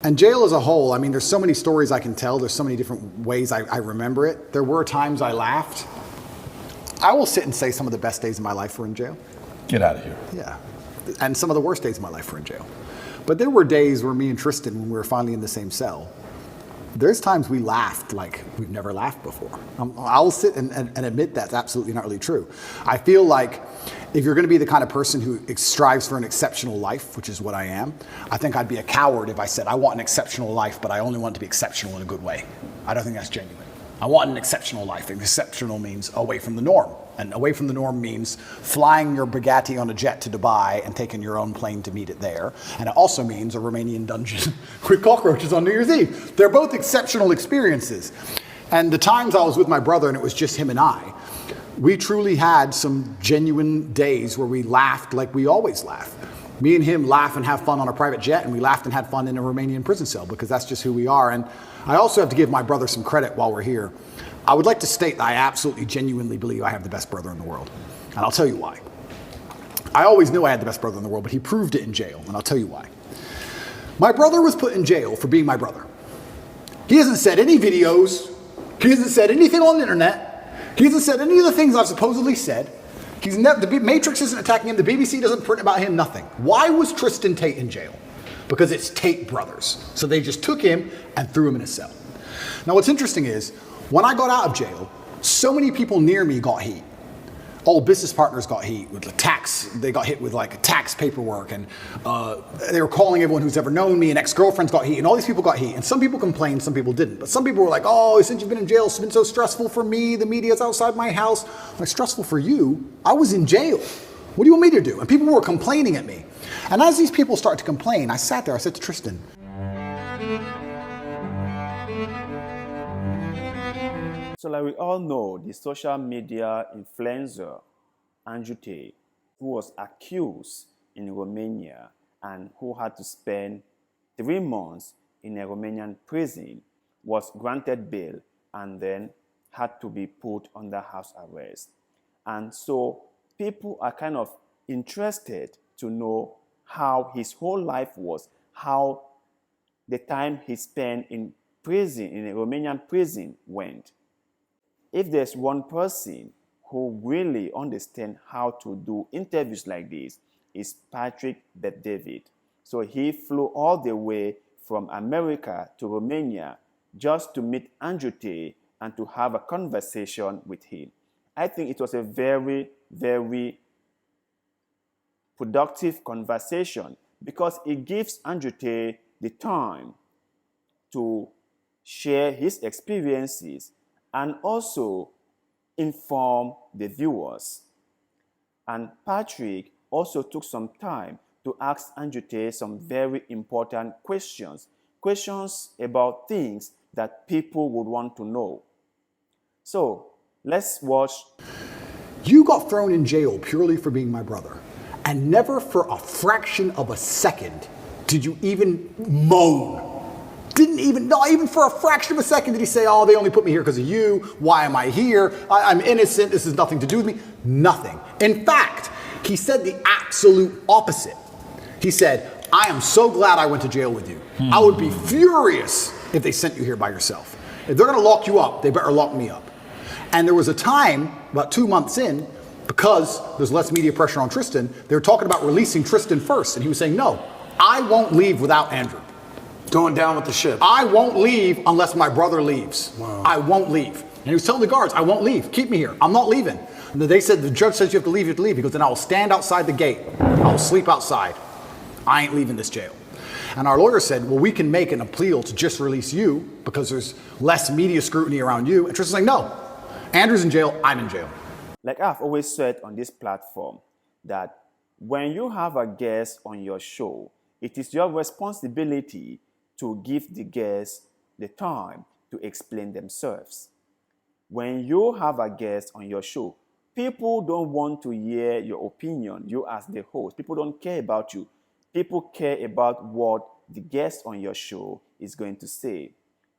And jail as a whole, I mean, there's so many stories I can tell. There's so many different ways I remember it. There were times I laughed. I will sit and say some of the best days of my life were in jail. Get out of here. Yeah. And some of the worst days of my life were in jail. But there were days where me and Tristan, when we were finally in the same cell, there's times we laughed like we've never laughed before. I'll sit and admit that's absolutely not really true. I feel like if you're going to be the kind of person who strives for an exceptional life, which is what I am, I think I'd be a coward if I said I want an exceptional life, but I only want it to be exceptional in a good way. I don't think that's genuine. I want an exceptional life. And exceptional means away from the norm. And away from the norm means flying your Bugatti on a jet to Dubai and taking your own plane to meet it there. And it also means a Romanian dungeon with cockroaches on New Year's Eve. They're both exceptional experiences. And the times I was with my brother and it was just him and I, we truly had some genuine days where we laughed like we always laugh. Me and him laugh and have fun on a private jet, and we laughed and had fun in a Romanian prison cell because that's just who we are. And I also have to give my brother some credit while we're here. I would like to state that I absolutely, genuinely believe I have the best brother in the world. And I'll tell you why. I always knew I had the best brother in the world, but he proved it in jail, and I'll tell you why. My brother was put in jail for being my brother. He hasn't said any videos. He hasn't said anything on the internet. He hasn't said any of the things I've supposedly said. The Matrix isn't attacking him. The BBC doesn't print about him, nothing. Why was Tristan Tate in jail? Because it's Tate brothers. So they just took him and threw him in a cell. Now what's interesting is, when I got out of jail, so many people near me got heat. Old business partners got heat with the tax. They got hit with like tax paperwork, and they were calling everyone who's ever known me, and ex-girlfriends got heat, and all these people got heat. And some people complained, some people didn't. But some people were like, oh, since you've been in jail, it's been so stressful for me. The media's outside my house. I'm like, stressful for you? I was in jail. What do you want me to do? And people were complaining at me. And as these people started to complain, I sat there, I said to Tristan, so like we all know, the social media influencer, Andrew Tate, who was accused in Romania and who had to spend 3 months in a Romanian prison, was granted bail and then had to be put under house arrest. And so people are kind of interested to know how his whole life was, how the time he spent in prison, in a Romanian prison, went. If there's one person who really understands how to do interviews like this, is Patrick Bet-David. So he flew all the way from America to Romania just to meet Andrew Tate and to have a conversation with him. I think it was a very, very productive conversation because it gives Andrew Tate the time to share his experiences and also inform the viewers. And Patrick also took some time to ask Andrew Tate some very important questions about things that people would want to know. So let's watch. You got thrown in jail purely for being my brother, and never for a fraction of a second did you even moan. Not even for a fraction of a second did he say, oh, they only put me here because of you. Why am I here? I'm innocent. This has nothing to do with me. Nothing. In fact, he said the absolute opposite. He said, I am so glad I went to jail with you. I would be furious if they sent you here by yourself. If they're going to lock you up, they better lock me up. And there was a time, about 2 months in, because there's less media pressure on Tristan, they were talking about releasing Tristan first. And he was saying, no, I won't leave without Andrew. Going down with the ship. I won't leave unless my brother leaves. Wow. I won't leave. And he was telling the guards, I won't leave. Keep me here. I'm not leaving. And they said, the judge says you have to leave, you have to leave. He goes, then I will stand outside the gate. I will sleep outside. I ain't leaving this jail. And our lawyer said, well, we can make an appeal to just release you because there's less media scrutiny around you. And Tristan's like, no, Andrew's in jail, I'm in jail. Like I've always said on this platform, that when you have a guest on your show, it is your responsibility to give the guests the time to explain themselves. When you have a guest on your show, people don't want to hear your opinion, you as the host. People don't care about you. People care about what the guest on your show is going to say.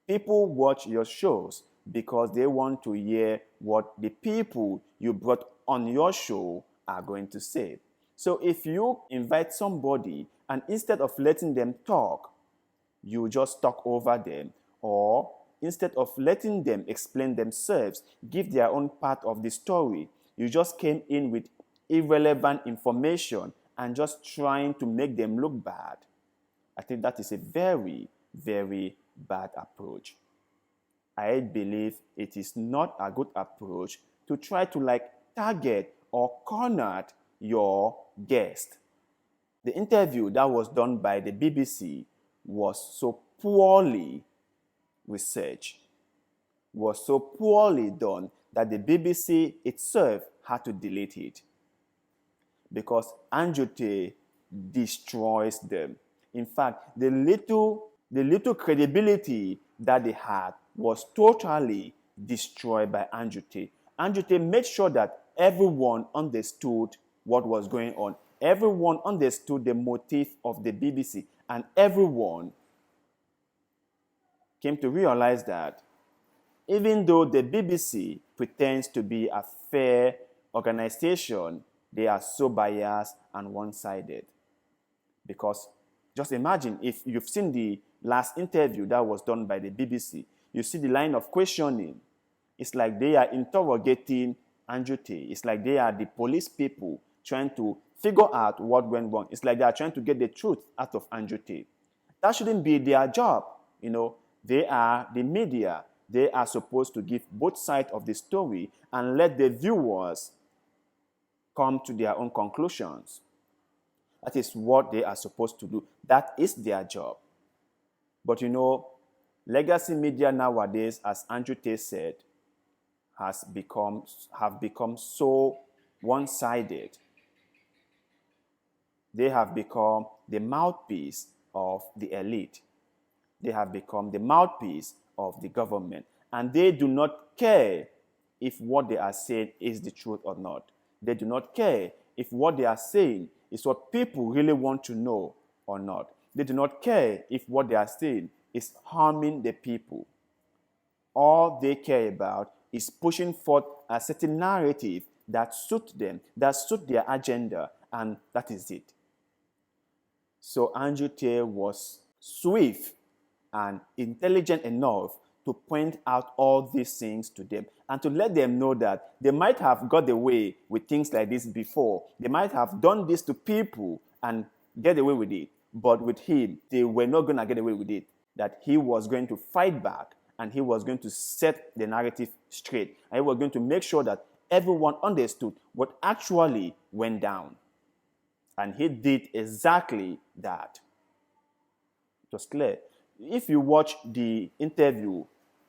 People watch your shows because they want to hear what the people you brought on your show are going to say. So if you invite somebody and instead of letting them talk, you just talk over them, or instead of letting them explain themselves, give their own part of the story, you just came in with irrelevant information and just trying to make them look bad. I think that is a very, very bad approach. I believe it is not a good approach to try to target or corner your guest. The interview that was done by the BBC was so poorly researched, was so poorly done that the BBC itself had to delete it because Andrew Tate destroys them. In fact, the little credibility that they had was totally destroyed by Andrew Tate. Andrew Tate made sure that everyone understood what was going on. Everyone understood the motive of the BBC, and everyone came to realize that even though the BBC pretends to be a fair organization, they are so biased and one-sided. Because just imagine if you've seen the last interview that was done by the BBC, you see the line of questioning. It's like they are interrogating Andrew Tate. It's like they are the police people trying to figure out what went wrong. It's like they are trying to get the truth out of Andrew Tate. That shouldn't be their job. They are the media. They are supposed to give both sides of the story and let the viewers come to their own conclusions. That is what they are supposed to do. That is their job. But legacy media nowadays, as Andrew Tate said, have become so one-sided. They have become the mouthpiece of the elite. They have become the mouthpiece of the government. And they do not care if what they are saying is the truth or not. They do not care if what they are saying is what people really want to know or not. They do not care if what they are saying is harming the people. All they care about is pushing forth a certain narrative that suits them, that suits their agenda, and that is it. So Andrew Tate was swift and intelligent enough to point out all these things to them and to let them know that they might have got away with things like this before. They might have done this to people and get away with it. But with him, they were not going to get away with it. That he was going to fight back and he was going to set the narrative straight. And he was going to make sure that everyone understood what actually went down. And he did exactly that. It was clear. If you watch the interview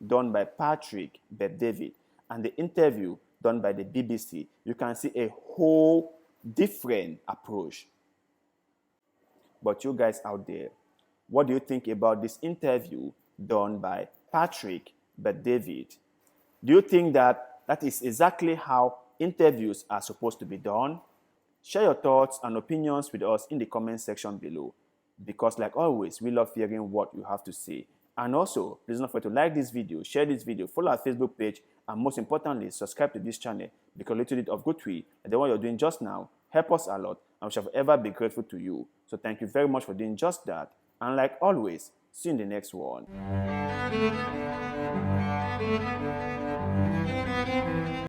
done by Patrick Bet-David and the interview done by the BBC, you can see a whole different approach. But you guys out there, what do you think about this interview done by Patrick Bet-David? Do you think that is exactly how interviews are supposed to be done? Share your thoughts and opinions with us in the comment section below. Because like always, we love hearing what you have to say. And also, please don't forget to like this video, share this video, follow our Facebook page, and most importantly, subscribe to this channel because a little bit of good tweet and the one you're doing just now help us a lot and we shall forever be grateful to you. So thank you very much for doing just that. And like always, see you in the next one.